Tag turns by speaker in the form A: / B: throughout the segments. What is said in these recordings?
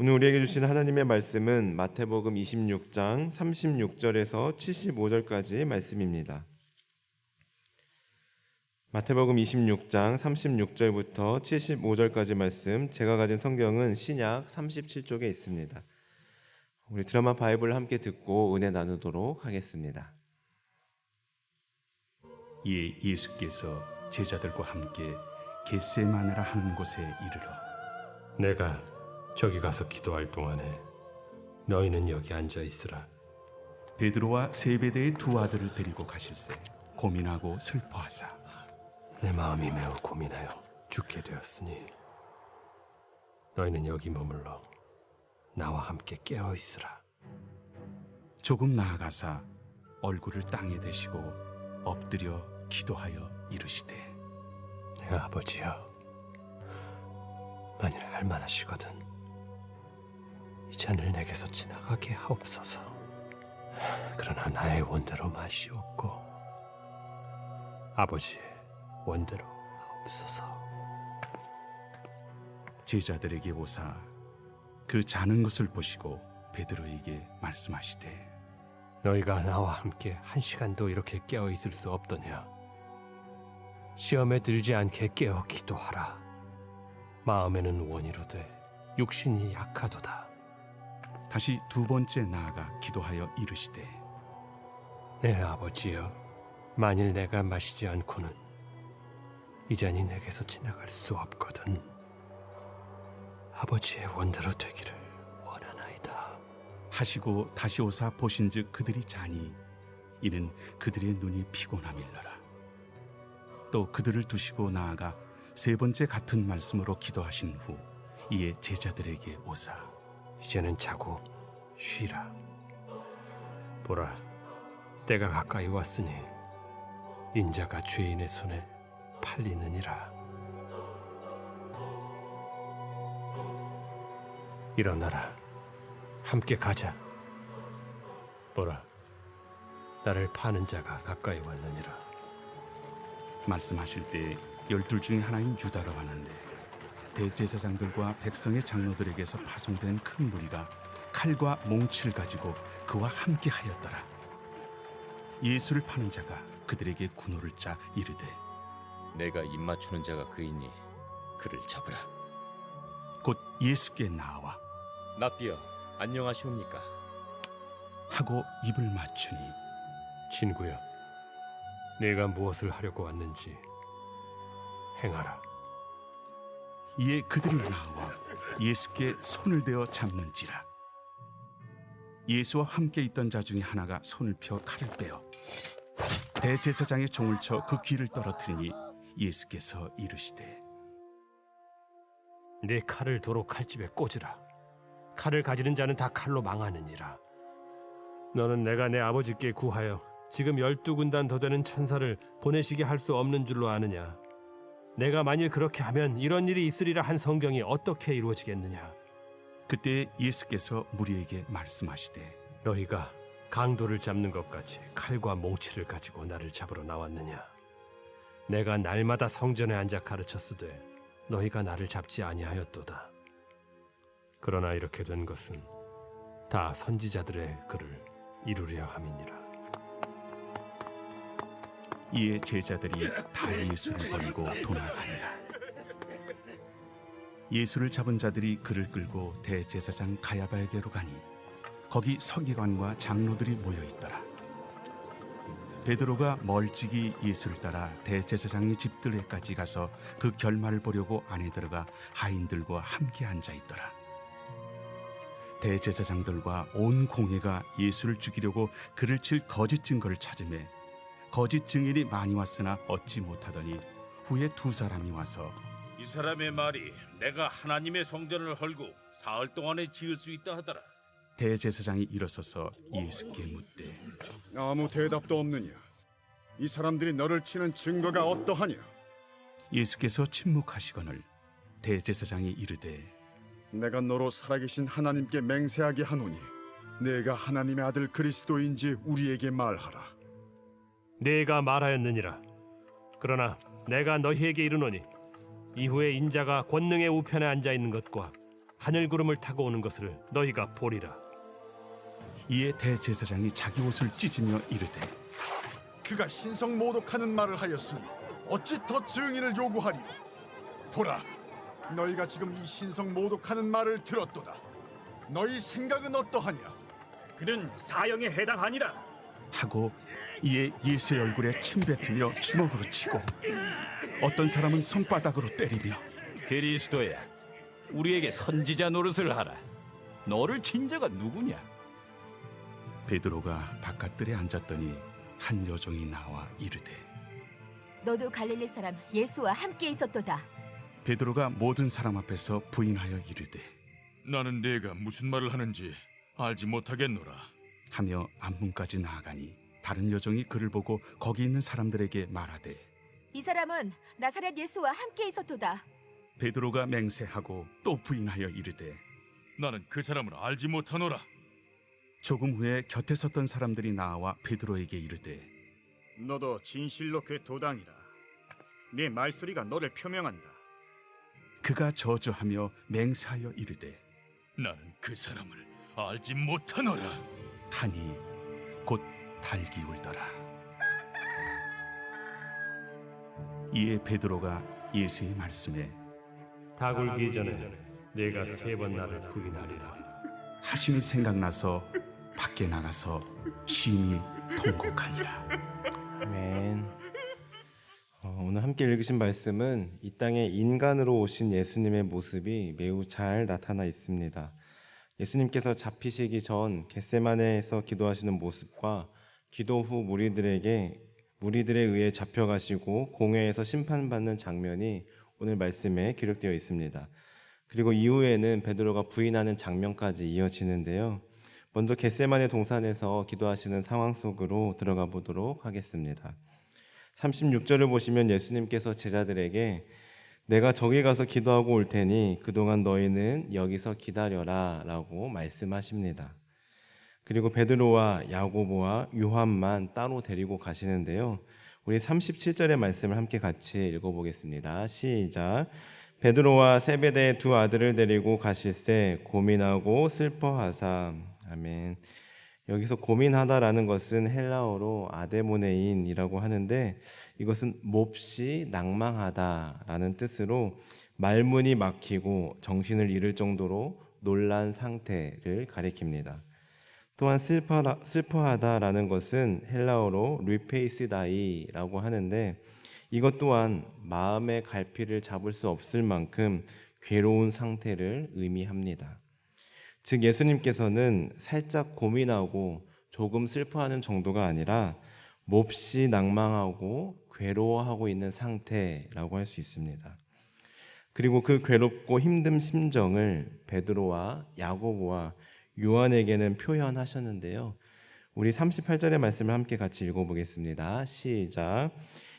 A: 오늘 우리에게 주신 하나님의 말씀은 마태복음 26장 36절에서 75절까지 말씀입니다. 마태복음 26장 36절부터 75절까지 말씀, 제가 가진 성경은 신약 37쪽에 있습니다. 우리 드라마 바이블을 함께 듣고 은혜 나누도록 하겠습니다.
B: 이에 예수께서 제자들과 함께 겟세마네라 하는 곳에 이르러
C: 내가 저기 가서 기도할 동안에 너희는 여기 앉아 있으라.
B: 베드로와 세베대의 두 아들을 데리고 가실새 고민하고 슬퍼하사
C: 내 마음이 매우 고민하여 죽게 되었으니 너희는 여기 머물러 나와 함께 깨어 있으라.
B: 조금 나아가사 얼굴을 땅에 대시고 엎드려 기도하여 이르시되
C: 내 아버지여, 만일 할만하시거든 이 잔을 내게서 지나가게 하옵소서. 그러나 나의 원대로 마시옵고 아버지의 원대로 하옵소서.
B: 제자들에게 오사 그 자는 것을 보시고 베드로에게 말씀하시되
C: 너희가 나와 함께 한 시간도 이렇게 깨어 있을 수 없더냐? 시험에 들지 않게 깨어 기도하라. 마음에는 원이로되 육신이 약하도다.
B: 다시 두 번째 나아가 기도하여 이르시되
C: 내 아버지여, 만일 내가 마시지 않고는 이 잔이 내게서 지나갈 수 없거든. 아버지의 원대로 되기를 원하나이다.
B: 하시고 다시 오사 보신즉 그들이 자니 이는 그들의 눈이 피곤함일러라. 또 그들을 두시고 나아가 세 번째 같은 말씀으로 기도하신 후 이에 제자들에게 오사
C: 이제는 자고 쉬라. 보라, 때가 가까이 왔으니 인자가 죄인의 손에 팔리느니라. 일어나라, 함께 가자. 보라, 나를 파는 자가 가까이 왔느니라.
B: 말씀하실 때 12 중에 하나인 유다가 왔는데 대제사장들과 백성의 장로들에게서 파송된 큰 무리가 칼과 몽치를 가지고 그와 함께 하였더라. 예수를 파는 자가 그들에게 군호를 짜 이르되
D: 내가 입맞추는 자가 그이니 그를 잡으라.
B: 곧 예수께 나와
D: 납비여, 안녕하시옵니까?
B: 하고 입을 맞추니
C: 친구여, 내가 무엇을 하려고 왔는지 행하라.
B: 이에 그들이 나와 예수께 손을 대어 잡는지라. 예수와 함께 있던 자 중에 하나가 손을 펴 칼을 빼어 대제사장의 종을 쳐 그 귀를 떨어뜨리니 예수께서 이르시되
C: 내 칼을 도로 칼집에 꽂으라. 칼을 가지는 자는 다 칼로 망하느니라. 너는 내가 내 아버지께 구하여 지금 12군단 더 되는 천사를 보내시게 할 수 없는 줄로 아느냐? 내가 만일 그렇게 하면 이런 일이 있으리라 한 성경이 어떻게 이루어지겠느냐?
B: 그때 예수께서 무리에게 말씀하시되
C: 너희가 강도를 잡는 것 같이 칼과 몽치를 가지고 나를 잡으러 나왔느냐? 내가 날마다 성전에 앉아 가르쳤으되 너희가 나를 잡지 아니하였도다. 그러나 이렇게 된 것은 다 선지자들의 글을 이루려 함이니라.
B: 이에 제자들이 다 예수를 버리고 도망하니라. 예수를 잡은 자들이 그를 끌고 대제사장 가야바에게로 가니 거기 서기관과 장로들이 모여 있더라. 베드로가 멀찍이 예수를 따라 대제사장의 집들에까지 가서 그 결말을 보려고 안에 들어가 하인들과 함께 앉아 있더라. 대제사장들과 온 공회가 예수를 죽이려고 그를 칠 거짓 증거를 찾으매 거짓 증인이 많이 왔으나 얻지 못하더니 후에 두 사람이 와서
E: 이 사람의 말이 내가 하나님의 성전을 헐고 사흘 동안에 지을 수 있다 하더라.
B: 대제사장이 일어서서 예수께 묻되
F: 아무 대답도 없느냐? 이 사람들이 너를 치는 증거가 어떠하냐?
B: 예수께서 침묵하시거늘 대제사장이 이르되
F: 내가 너로 살아계신 하나님께 맹세하게 하노니 내가 하나님의 아들 그리스도인지 우리에게 말하라.
C: 내가 말하였느니라. 그러나 내가 너희에게 이르노니 이후에 인자가 권능의 우편에 앉아 있는 것과 하늘 구름을 타고 오는 것을 너희가 보리라.
B: 이에 대제사장이 자기 옷을 찢으며 이르되
F: 그가 신성 모독하는 말을 하였으니 어찌 더 증인을 요구하리요? 보라, 너희가 지금 이 신성 모독하는 말을 들었도다. 너희 생각은 어떠하냐?
G: 그는 사형에 해당하니라.
B: 하고 이에 예수의 얼굴에 침 뱉으며 주먹으로 치고 어떤 사람은 손바닥으로 때리며
H: 그리스도야, 우리에게 선지자 노릇을 하라. 너를 친 자가 누구냐?
B: 베드로가 바깥들에 앉았더니 한 여종이 나와 이르되
I: 너도 갈릴리 사람 예수와 함께 있었도다.
B: 베드로가 모든 사람 앞에서 부인하여 이르되
E: 나는 네가 무슨 말을 하는지 알지 못하겠노라.
B: 하며 앞문까지 나아가니 다른 여종이 그를 보고 거기 있는 사람들에게 말하되
I: 이 사람은 나사렛 예수와 함께 있었도다.
B: 베드로가 맹세하고 또 부인하여 이르되
E: 나는 그 사람을 알지 못하노라.
B: 조금 후에 곁에 섰던 사람들이 나와 베드로에게 이르되
G: 너도 진실로 그 도당이라. 네 말소리가 너를 표명한다.
B: 그가 저주하며 맹세하여 이르되
E: 나는 그 사람을 알지 못하노라.
B: 하니 곧 달기 울더라. 이에 베드로가 예수의 말씀에
C: 닭 울기 전에 네가 3번 나를 부인하리라.
B: 하심이 생각나서 밖에 나가서 심히 통곡하니라.
A: 아멘. 오늘 함께 읽으신 말씀은 이 땅에 인간으로 오신 예수님의 모습이 매우 잘 나타나 있습니다. 예수님께서 잡히시기 전 겟세마네에서 기도하시는 모습과 기도 후 무리들에 의해 잡혀가시고 공회에서 심판받는 장면이 오늘 말씀에 기록되어 있습니다. 그리고 이후에는 베드로가 부인하는 장면까지 이어지는데요. 먼저 겟세마네 동산에서 기도하시는 상황 속으로 들어가 보도록 하겠습니다. 36절을 보시면 예수님께서 제자들에게 내가 저기 가서 기도하고 올 테니 그동안 너희는 여기서 기다려라 라고 말씀하십니다. 그리고 베드로와 야고보와 요한만 따로 데리고 가시는데요. 우리 37절의 말씀을 함께 같이 읽어보겠습니다. 시작. 베드로와 세베대의 2 아들을 데리고 가실새 고민하고 슬퍼하사. 아멘. 여기서 고민하다라는 것은 헬라어로 아데모네인이라고 하는데 이것은 몹시 낭망하다라는 뜻으로 말문이 막히고 정신을 잃을 정도로 놀란 상태를 가리킵니다. 또한 슬퍼하다라는 것은 헬라어로 리페이스다이라고 하는데 이것 또한 마음의 갈피를 잡을 수 없을 만큼 괴로운 상태를 의미합니다. 즉 예수님께서는 살짝 고민하고 조금 슬퍼하는 정도가 아니라 몹시 낭망하고 괴로워하고 있는 상태라고 할 수 있습니다. 그리고 그 괴롭고 힘든 심정을 베드로와 야고보와 요한에게는 표현하셨는데요. 우리 38절의 말씀을 함께 같이 읽어보겠습니다. 시작.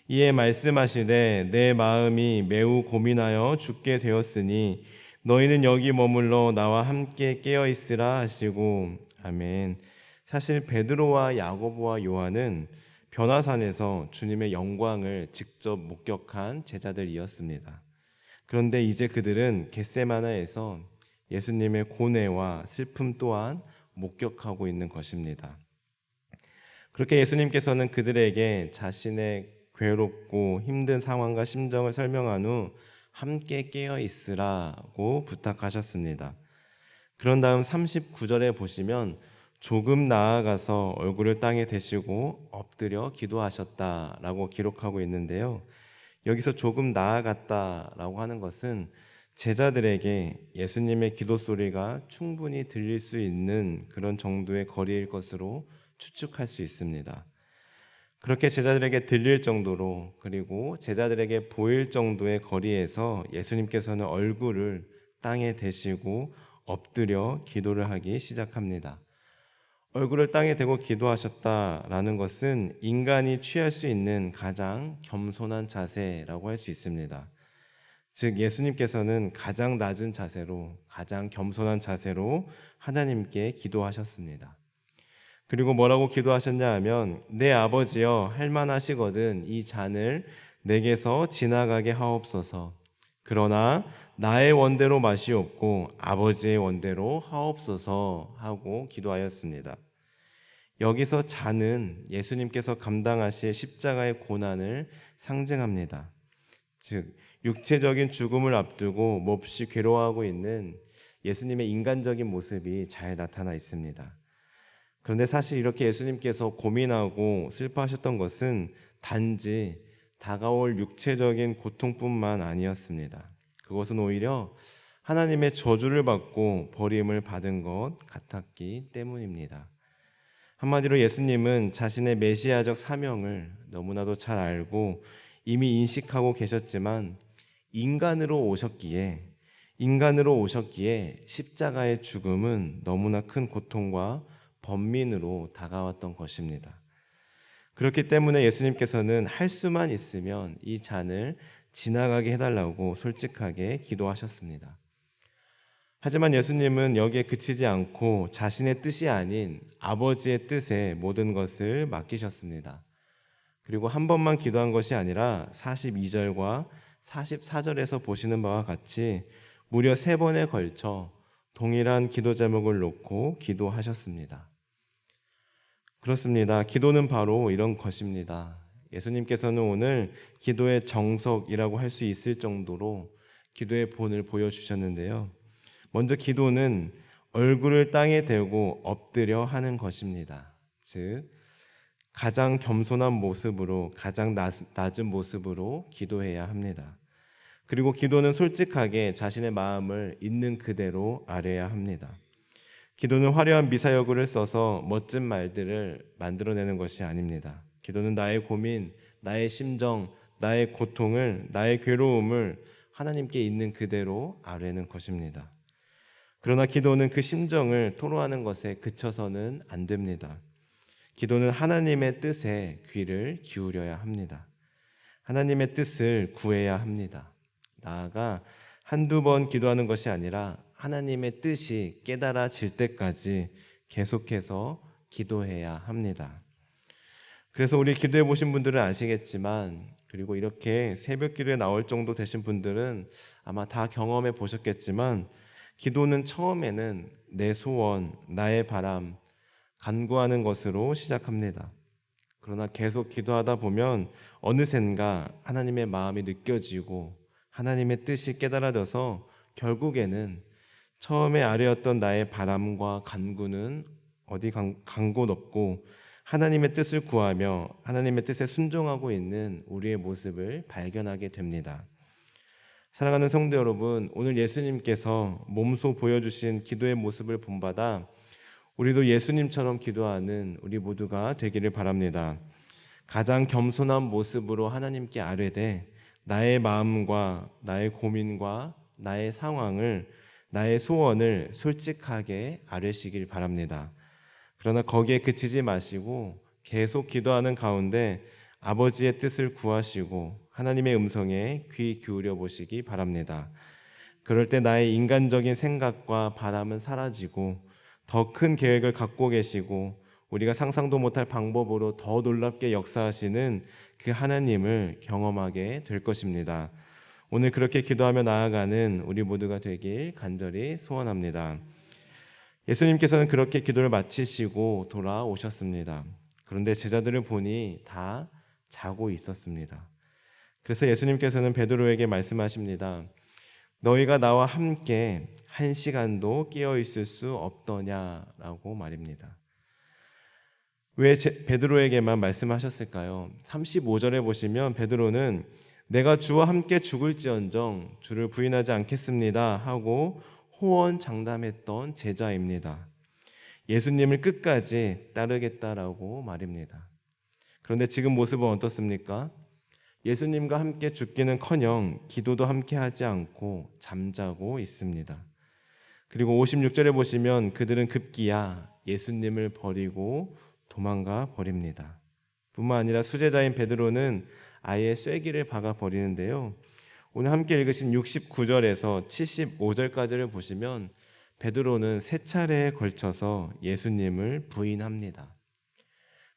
A: 이에 말씀하시되 내 마음이 매우 고민하여 죽게 되었으니 너희는 여기 머물러 나와 함께 깨어 있으라 하시고. 아멘. 사실 베드로와 야고보와 요한은 변화산에서 주님의 영광을 직접 목격한 제자들이었습니다. 그런데 이제 그들은 겟세마네에서 예수님의 고뇌와 슬픔 또한 목격하고 있는 것입니다. 그렇게 예수님께서는 그들에게 자신의 괴롭고 힘든 상황과 심정을 설명한 후 함께 깨어 있으라고 부탁하셨습니다. 그런 다음 39절에 보시면 조금 나아가서 얼굴을 땅에 대시고 엎드려 기도하셨다라고 기록하고 있는데요. 여기서 조금 나아갔다라고 하는 것은 제자들에게 예수님의 기도 소리가 충분히 들릴 수 있는 그런 정도의 거리일 것으로 추측할 수 있습니다. 그렇게 제자들에게 들릴 정도로 그리고 제자들에게 보일 정도의 거리에서 예수님께서는 얼굴을 땅에 대시고 엎드려 기도를 하기 시작합니다. 얼굴을 땅에 대고 기도하셨다라는 것은 인간이 취할 수 있는 가장 겸손한 자세라고 할 수 있습니다. 즉 예수님께서는 가장 낮은 자세로 가장 겸손한 자세로 하나님께 기도하셨습니다. 그리고 뭐라고 기도하셨냐 하면 내 아버지여 할만하시거든 이 잔을 내게서 지나가게 하옵소서. 그러나 나의 원대로 마시옵고 아버지의 원대로 하옵소서 하고 기도하였습니다. 여기서 자는 예수님께서 감당하실 십자가의 고난을 상징합니다. 즉 육체적인 죽음을 앞두고 몹시 괴로워하고 있는 예수님의 인간적인 모습이 잘 나타나 있습니다. 그런데 사실 이렇게 예수님께서 고민하고 슬퍼하셨던 것은 단지 다가올 육체적인 고통뿐만 아니었습니다. 그것은 오히려 하나님의 저주를 받고 버림을 받은 것 같았기 때문입니다. 한마디로 예수님은 자신의 메시아적 사명을 너무나도 잘 알고 이미 인식하고 계셨지만 인간으로 오셨기에 십자가의 죽음은 너무나 큰 고통과 번민으로 다가왔던 것입니다. 그렇기 때문에 예수님께서는 할 수만 있으면 이 잔을 지나가게 해달라고 솔직하게 기도하셨습니다. 하지만 예수님은 여기에 그치지 않고 자신의 뜻이 아닌 아버지의 뜻에 모든 것을 맡기셨습니다. 그리고 한 번만 기도한 것이 아니라 42절과 44절에서 보시는 바와 같이 무려 3번에 걸쳐 동일한 기도 제목을 놓고 기도하셨습니다. 그렇습니다. 기도는 바로 이런 것입니다. 예수님께서는 오늘 기도의 정석이라고 할 수 있을 정도로 기도의 본을 보여주셨는데요. 먼저 기도는 얼굴을 땅에 대고 엎드려 하는 것입니다. 즉 가장 겸손한 모습으로, 가장 낮은 모습으로 기도해야 합니다. 그리고 기도는 솔직하게 자신의 마음을 있는 그대로 아뢰야 합니다. 기도는 화려한 미사여구를 써서 멋진 말들을 만들어내는 것이 아닙니다. 기도는 나의 고민, 나의 심정, 나의 고통을, 나의 괴로움을 하나님께 있는 그대로 아뢰는 것입니다. 그러나 기도는 그 심정을 토로하는 것에 그쳐서는 안 됩니다. 기도는 하나님의 뜻에 귀를 기울여야 합니다. 하나님의 뜻을 구해야 합니다. 나아가 한두 번 기도하는 것이 아니라 하나님의 뜻이 깨달아질 때까지 계속해서 기도해야 합니다. 그래서 우리 기도해 보신 분들은 아시겠지만, 그리고 이렇게 새벽 기도에 나올 정도 되신 분들은 아마 다 경험해 보셨겠지만, 기도는 처음에는 내 소원, 나의 바람, 간구하는 것으로 시작합니다. 그러나 계속 기도하다 보면 어느샌가 하나님의 마음이 느껴지고 하나님의 뜻이 깨달아져서 결국에는 처음에 아뢰었던 나의 바람과 간구는 어디 간 곳 없고 하나님의 뜻을 구하며 하나님의 뜻에 순종하고 있는 우리의 모습을 발견하게 됩니다. 사랑하는 성도 여러분, 오늘 예수님께서 몸소 보여주신 기도의 모습을 본받아 우리도 예수님처럼 기도하는 우리 모두가 되기를 바랍니다. 가장 겸손한 모습으로 하나님께 아뢰되 나의 마음과 나의 고민과 나의 상황을, 나의 소원을 솔직하게 아뢰시길 바랍니다. 그러나 거기에 그치지 마시고 계속 기도하는 가운데 아버지의 뜻을 구하시고 하나님의 음성에 귀 기울여 보시기 바랍니다. 그럴 때 나의 인간적인 생각과 바람은 사라지고 더 큰 계획을 갖고 계시고 우리가 상상도 못할 방법으로 더 놀랍게 역사하시는 그 하나님을 경험하게 될 것입니다. 오늘 그렇게 기도하며 나아가는 우리 모두가 되길 간절히 소원합니다. 예수님께서는 그렇게 기도를 마치시고 돌아오셨습니다. 그런데 제자들을 보니 다 자고 있었습니다. 그래서 예수님께서는 베드로에게 말씀하십니다. 너희가 나와 함께 1시간도 깨어 있을 수 없더냐라고 말입니다. 왜 베드로에게만 말씀하셨을까요? 35절에 보시면 베드로는 내가 주와 함께 죽을지언정 주를 부인하지 않겠습니다 하고 호언장담했던 제자입니다. 예수님을 끝까지 따르겠다라고 말입니다. 그런데 지금 모습은 어떻습니까? 예수님과 함께 죽기는커녕 기도도 함께 하지 않고 잠자고 있습니다. 그리고 56절에 보시면 그들은 급기야 예수님을 버리고 도망가 버립니다. 뿐만 아니라 수제자인 베드로는 아예 쐐기를 박아 버리는데요. 오늘 함께 읽으신 69절에서 75절까지를 보시면 베드로는 3차례에 걸쳐서 예수님을 부인합니다.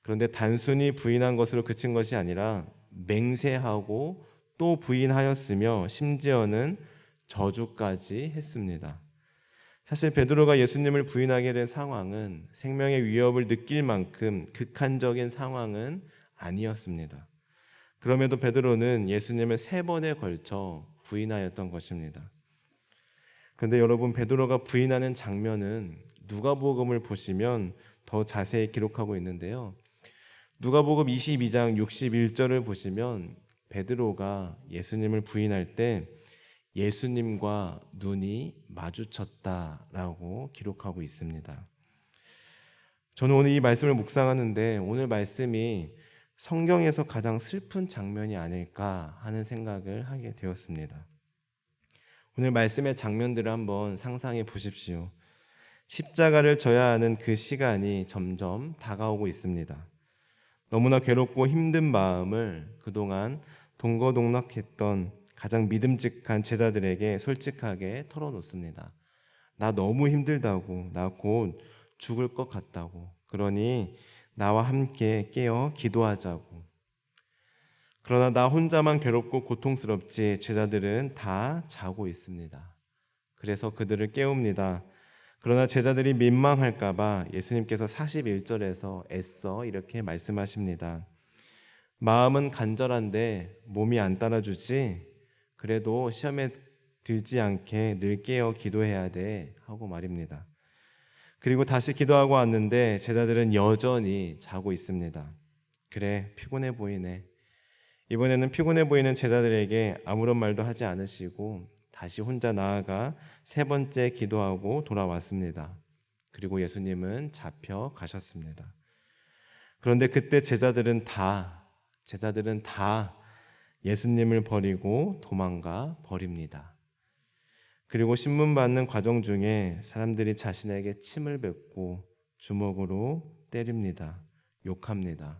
A: 그런데 단순히 부인한 것으로 그친 것이 아니라 맹세하고 또 부인하였으며 심지어는 저주까지 했습니다. 사실 베드로가 예수님을 부인하게 된 상황은 생명의 위협을 느낄 만큼 극한적인 상황은 아니었습니다. 그럼에도 베드로는 예수님을 3번에 걸쳐 부인하였던 것입니다. 그런데 여러분, 베드로가 부인하는 장면은 누가복음을 보시면 더 자세히 기록하고 있는데요. 누가복음 22장 61절을 보시면 베드로가 예수님을 부인할 때 예수님과 눈이 마주쳤다라고 기록하고 있습니다. 저는 오늘 이 말씀을 묵상하는데 오늘 말씀이 성경에서 가장 슬픈 장면이 아닐까 하는 생각을 하게 되었습니다. 오늘 말씀의 장면들을 한번 상상해 보십시오. 십자가를 져야 하는 그 시간이 점점 다가오고 있습니다. 너무나 괴롭고 힘든 마음을 그동안 동거동락했던 가장 믿음직한 제자들에게 솔직하게 털어놓습니다. 나 너무 힘들다고, 나 곧 죽을 것 같다고, 그러니 나와 함께 깨어 기도하자고. 그러나 나 혼자만 괴롭고 고통스럽지 제자들은 다 자고 있습니다. 그래서 그들을 깨웁니다. 그러나 제자들이 민망할까 봐 예수님께서 41절에서 애써 이렇게 말씀하십니다. 마음은 간절한데 몸이 안 따라주지. 그래도 시험에 들지 않게 늘 깨어 기도해야 돼 하고 말입니다. 그리고 다시 기도하고 왔는데 제자들은 여전히 자고 있습니다. 그래, 피곤해 보이네. 이번에는 피곤해 보이는 제자들에게 아무런 말도 하지 않으시고 다시 혼자 나아가 3번째 기도하고 돌아왔습니다. 그리고 예수님은 잡혀 가셨습니다. 그런데 그때 제자들은 다 예수님을 버리고 도망가 버립니다. 그리고 신문 받는 과정 중에 사람들이 자신에게 침을 뱉고 주먹으로 때립니다. 욕합니다.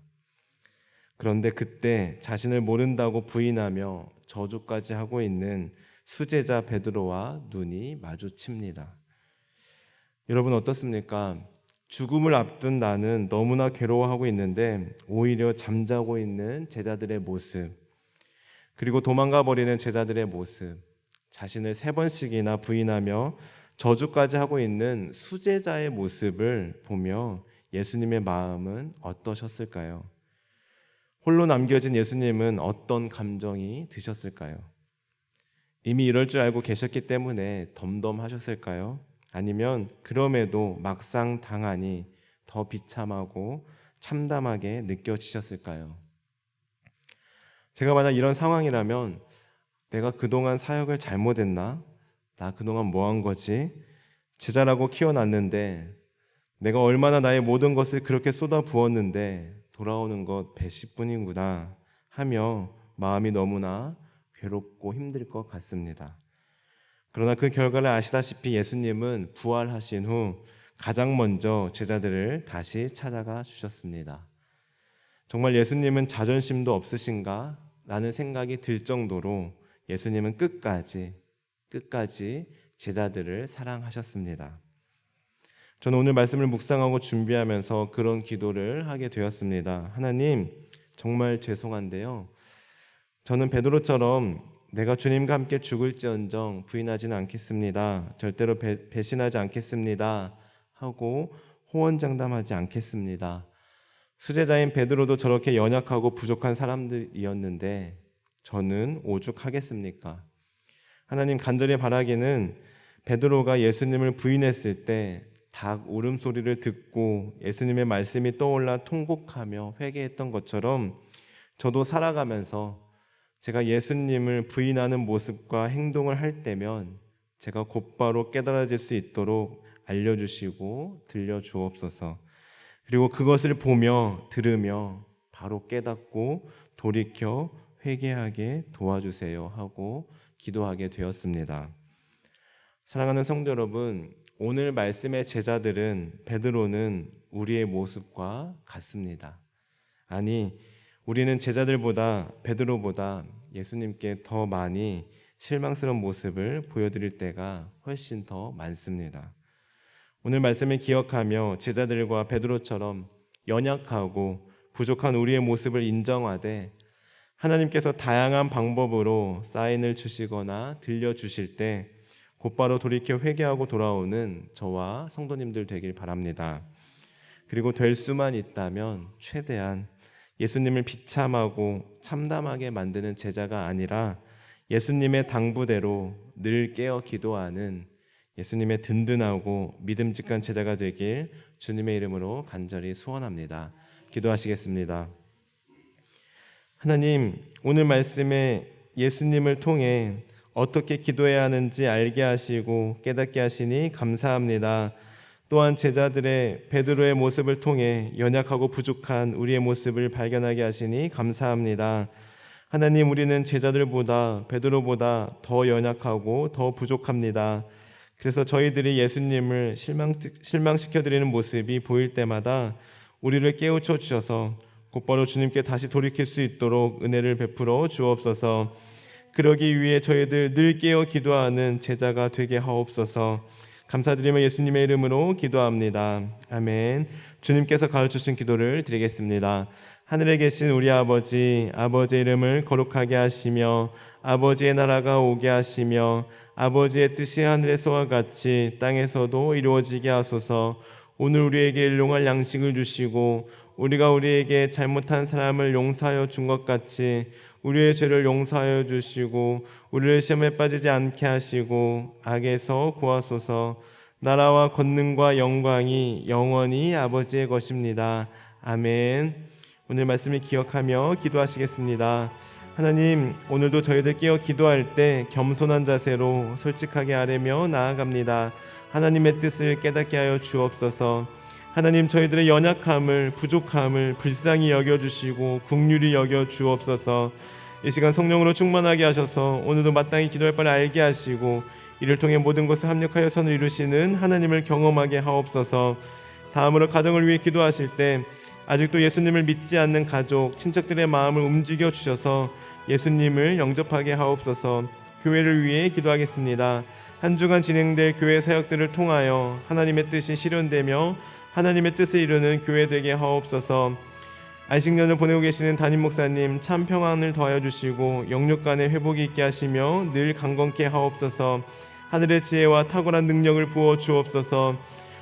A: 그런데 그때 자신을 모른다고 부인하며 저주까지 하고 있는 수제자 베드로와 눈이 마주칩니다. 여러분 어떻습니까? 죽음을 앞둔 나는 너무나 괴로워하고 있는데 오히려 잠자고 있는 제자들의 모습, 그리고 도망가 버리는 제자들의 모습, 자신을 3번씩이나 부인하며 저주까지 하고 있는 수제자의 모습을 보며 예수님의 마음은 어떠셨을까요? 홀로 남겨진 예수님은 어떤 감정이 드셨을까요? 이미 이럴 줄 알고 계셨기 때문에 덤덤하셨을까요? 아니면 그럼에도 막상 당하니 더 비참하고 참담하게 느껴지셨을까요? 제가 만약 이런 상황이라면 내가 그동안 사역을 잘못했나? 나 그동안 뭐 한 거지? 제자라고 키워놨는데 내가 얼마나 나의 모든 것을 그렇게 쏟아 부었는데 돌아오는 것 배시뿐이구나 하며 마음이 너무나 괴롭고 힘들 것 같습니다. 그러나 그 결과를 아시다시피 예수님은 부활하신 후 가장 먼저 제자들을 다시 찾아가 주셨습니다. 정말 예수님은 자존심도 없으신가? 라는 생각이 들 정도로 예수님은 끝까지 제자들을 사랑하셨습니다. 저는 오늘 말씀을 묵상하고 준비하면서 그런 기도를 하게 되었습니다. 하나님, 정말 죄송한데요. 저는 베드로처럼 내가 주님과 함께 죽을지언정 부인하지는 않겠습니다. 절대로 배신하지 않겠습니다. 하고 호언장담하지 않겠습니다. 수제자인 베드로도 저렇게 연약하고 부족한 사람들이었는데 저는 오죽하겠습니까? 하나님, 간절히 바라기는 베드로가 예수님을 부인했을 때 닭 울음소리를 듣고 예수님의 말씀이 떠올라 통곡하며 회개했던 것처럼 저도 살아가면서 제가 예수님을 부인하는 모습과 행동을 할 때면 제가 곧바로 깨달아질 수 있도록 알려주시고 들려주옵소서. 그리고 그것을 보며 들으며 바로 깨닫고 돌이켜 회개하게 도와주세요 하고 기도하게 되었습니다. 사랑하는 성도 여러분, 오늘 말씀의 제자들은 베드로는 우리의 모습과 같습니다. 아니, 우리는 제자들보다 베드로보다 예수님께 더 많이 실망스러운 모습을 보여드릴 때가 훨씬 더 많습니다. 오늘 말씀을 기억하며 제자들과 베드로처럼 연약하고 부족한 우리의 모습을 인정하되 하나님께서 다양한 방법으로 사인을 주시거나 들려주실 때 곧바로 돌이켜 회개하고 돌아오는 저와 성도님들 되길 바랍니다. 그리고 될 수만 있다면 최대한 예수님을 비참하고 참담하게 만드는 제자가 아니라 예수님의 당부대로 늘 깨어 기도하는 예수님의 든든하고 믿음직한 제자가 되길 주님의 이름으로 간절히 소원합니다. 기도하시겠습니다. 하나님, 오늘 말씀에 예수님을 통해 어떻게 기도해야 하는지 알게 하시고 깨닫게 하시니 감사합니다. 또한 제자들의 베드로의 모습을 통해 연약하고 부족한 우리의 모습을 발견하게 하시니 감사합니다. 하나님, 우리는 제자들보다 베드로보다 더 연약하고 더 부족합니다. 그래서 저희들이 예수님을 실망시켜드리는 모습이 보일 때마다 우리를 깨우쳐 주셔서 곧바로 주님께 다시 돌이킬 수 있도록 은혜를 베풀어 주옵소서. 그러기 위해 저희들 늘 깨어 기도하는 제자가 되게 하옵소서. 감사드리며 예수님의 이름으로 기도합니다. 아멘. 주님께서 가르쳐주신 기도를 드리겠습니다. 하늘에 계신 우리 아버지, 아버지의 이름을 거룩하게 하시며 아버지의 나라가 오게 하시며 아버지의 뜻이 하늘에서와 같이 땅에서도 이루어지게 하소서. 오늘 우리에게 일용할 양식을 주시고 우리가 우리에게 잘못한 사람을 용서하여 준 것 같이 우리의 죄를 용서하여 주시고 우리를 시험에 빠지지 않게 하시고 악에서 구하소서. 나라와 권능과 영광이 영원히 아버지의 것입니다. 아멘. 오늘 말씀을 기억하며 기도하시겠습니다. 하나님, 오늘도 저희들 깨어 기도할 때 겸손한 자세로 솔직하게 아뢰며 나아갑니다. 하나님의 뜻을 깨닫게 하여 주옵소서. 하나님, 저희들의 연약함을, 부족함을 불쌍히 여겨주시고 긍휼히 여겨 주옵소서. 이 시간 성령으로 충만하게 하셔서 오늘도 마땅히 기도할 바를 알게 하시고 이를 통해 모든 것을 합력하여 선을 이루시는 하나님을 경험하게 하옵소서. 다음으로 가정을 위해 기도하실 때 아직도 예수님을 믿지 않는 가족, 친척들의 마음을 움직여 주셔서 예수님을 영접하게 하옵소서. 교회를 위해 기도하겠습니다. 한 주간 진행될 교회 사역들을 통하여 하나님의 뜻이 실현되며 하나님의 뜻을 이루는 교회 되게 하옵소서. 안식년을 보내고 계시는 담임 목사님 참 평안을 더하여 주시고 영육간의 회복이 있게 하시며 늘 강건케 하옵소서. 하늘의 지혜와 탁월한 능력을 부어 주옵소서.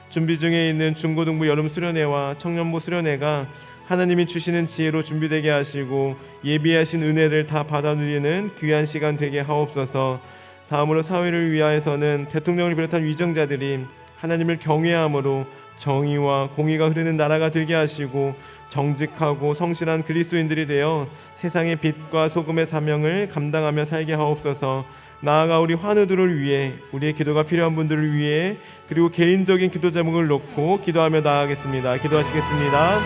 A: 준비 중에 있는 중고등부 여름 수련회와 청년부 수련회가 하나님이 주시는 지혜로 준비되게 하시고 예비하신 은혜를 다 받아 누리는 귀한 시간 되게 하옵소서. 다음으로 사회를 위하여서는 대통령을 비롯한 위정자들이 하나님을 경외함으로 정의와 공의가 흐르는 나라가 되게 하시고 정직하고 성실한 그리스도인들이 되어 세상의 빛과 소금의 사명을 감당하며 살게 하옵소서. 나아가 우리 환우들을 위해, 우리의 기도가 필요한 분들을 위해, 그리고 개인적인 기도 제목을 놓고 기도하며 나아가겠습니다. 기도하시겠습니다.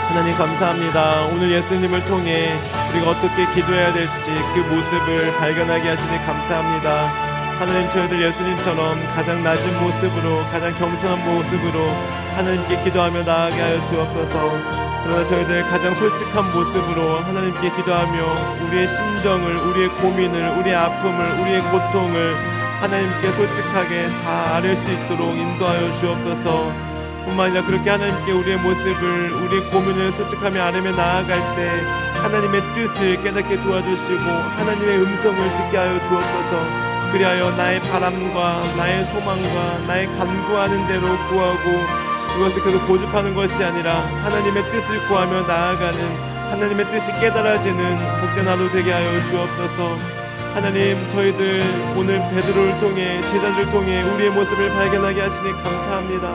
A: 하나님 감사합니다. 오늘 예수님을 통해 우리가 어떻게 기도해야 될지 그 모습을 발견하게 하시니 감사합니다. 하나님, 저희들 예수님처럼 가장 낮은 모습으로, 가장 겸손한 모습으로 하나님께 기도하며 나아가게 하여 주옵소서. 그러나 저희들 가장 솔직한 모습으로 하나님께 기도하며 우리의 심정을, 우리의 고민을, 우리의 아픔을, 우리의 고통을 하나님께 솔직하게 다 아뢰 수 있도록 인도하여 주옵소서. 뿐만 아니라 그렇게 하나님께 우리의 모습을, 우리의 고민을 솔직하며 아뢰며 나아갈 때 하나님의 뜻을 깨닫게 도와주시고 하나님의 음성을 듣게 하여 주옵소서. 그리하여 나의 바람과 나의 소망과 나의 간구하는 대로 구하고 그것을 계속 고집하는 것이 아니라 하나님의 뜻을 구하며 나아가는, 하나님의 뜻이 깨달아지는 복된 하루 되게 하여 주옵소서. 하나님, 저희들 오늘 베드로를 통해, 제자들을 통해 우리의 모습을 발견하게 하시니 감사합니다.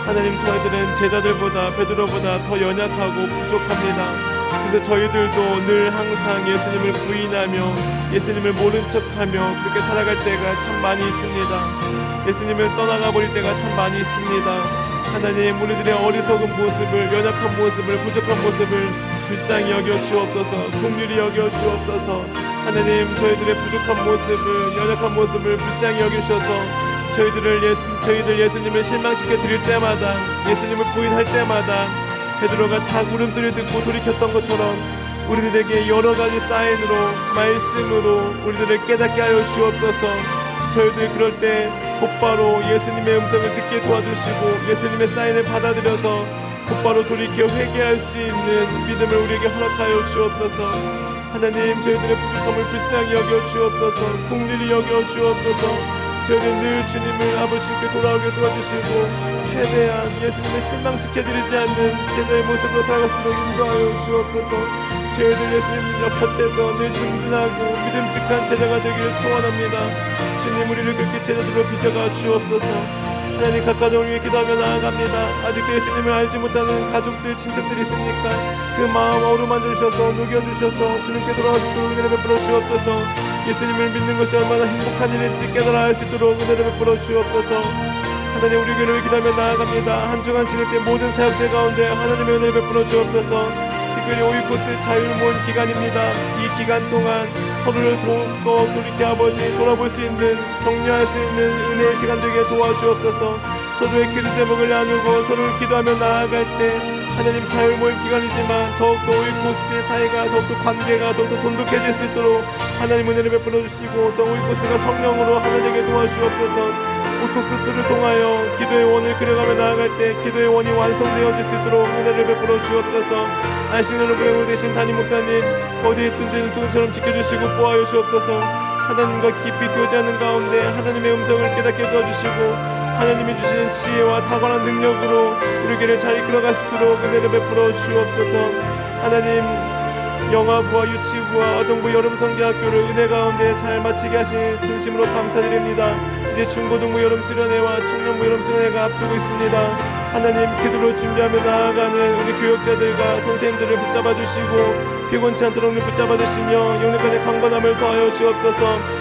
A: 하나님, 저희들은 제자들보다 베드로보다 더 연약하고 부족합니다. 그래서 저희들도 늘 항상 예수님을 부인하며 예수님을 모른 척하며 그렇게 살아갈 때가 참 많이 있습니다. 예수님을 떠나가 버릴 때가 참 많이 있습니다. 하나님, 우리들의 어리석은 모습을, 연약한 모습을, 부족한 모습을 불쌍히 여겨 주옵소서. 긍휼히 여겨 주옵소서. 하나님, 저희들의 부족한 모습을, 연약한 모습을 불쌍히 여기셔서 저희들 예수님을 실망시켜 드릴 때마다, 예수님을 부인할 때마다 베드로가 닭 울음소리 듣고 돌이켰던 것처럼 우리들에게 여러 가지 사인으로, 말씀으로 우리들을 깨닫게 하여 주옵소서. 저희들 그럴 때 곧바로 예수님의 음성을 듣게 도와주시고 예수님의 사인을 받아들여서 곧바로 돌이켜 회개할 수 있는 믿음을 우리에게 허락하여 주옵소서. 하나님, 저희들의 부족함을 불쌍히 여겨 주옵소서. 긍휼히 여겨 주옵소서. 저희들 늘 주님을 아버지께 돌아오게 도와주시고 최대한 예수님을 실망시켜드리지 않는 제자의 모습으로 살아갈 수 있도록 인도하여 주옵소서. 저희들 예수님 옆곁에서 늘 든든하고 믿음직한 제자가 되기를 소원합니다. 주님, 우리를 그렇게 제자들로 빚어가 주옵소서. 하나님, 각 가정을 위해 기도하며 나아갑니다. 아직도 예수님을 알지 못하는 가족들, 친척들이 있습니까? 그 마음 어루만져 주셔서 녹여주셔서 주님께 돌아올 수 있도록 은혜를 베풀어 주옵소서. 예수님을 믿는 것이 얼마나 행복한 일인지 깨달아 알 수 있도록 은혜를 베풀어 주옵소서. 하나님, 우리 교회를 위해 기도하며 나아갑니다. 한 주간 지낼 때 모든 사역들 가운데 하나님의 은혜를 베풀어 주옵소서. 특별히 오이코스 자율 모임 기간입니다. 이 기간 동안 서로를 더욱 돌이켜 아버지 돌아볼 수 있는, 격려할 수 있는 은혜의 시간 되게 도와주옵소서. 서로의 기도 제목을 나누고 서로를 기도하며 나아갈 때 하나님, 자율 모임 기간이지만 더욱더 오이코스의 사이가, 더욱더 관계가 더욱더 돈독해질 수 있도록 하나님 은혜를 베풀어 주시고, 또 오이코스가 성령으로 하나 되게 도와주옵소서. 오톡스트를 통하여 기도의 원을 그려가며 나아갈 때 기도의 원이 완성되어질 수 있도록 은혜를 베풀어 주옵소서. 안식년을 보내고 계신 담임 목사님, 어디에 있든지 눈동처럼 지켜주시고 보호하여 주옵소서. 하나님과 깊이 교제하는 가운데 하나님의 음성을 깨닫게 도와주시고, 하나님이 주시는 지혜와 탁월한 능력으로 우리 교회를 잘 이끌어갈 수 있도록 은혜를 베풀어 주옵소서. 하나님, 영아부와 유치부와 아동부 여름 성대학교를 은혜 가운데 잘 마치게 하시니 진심으로 감사드립니다. 이제 중고등부 여름 수련회와 청년부 여름 수련회가 앞두고 있습니다. 하나님, 기도로 준비하며 나아가는 우리 교육자들과 선생님들을 붙잡아 주시고 피곤치 않도록 붙잡아 주시며 영혼간의 강건함을 더하여 주옵소서.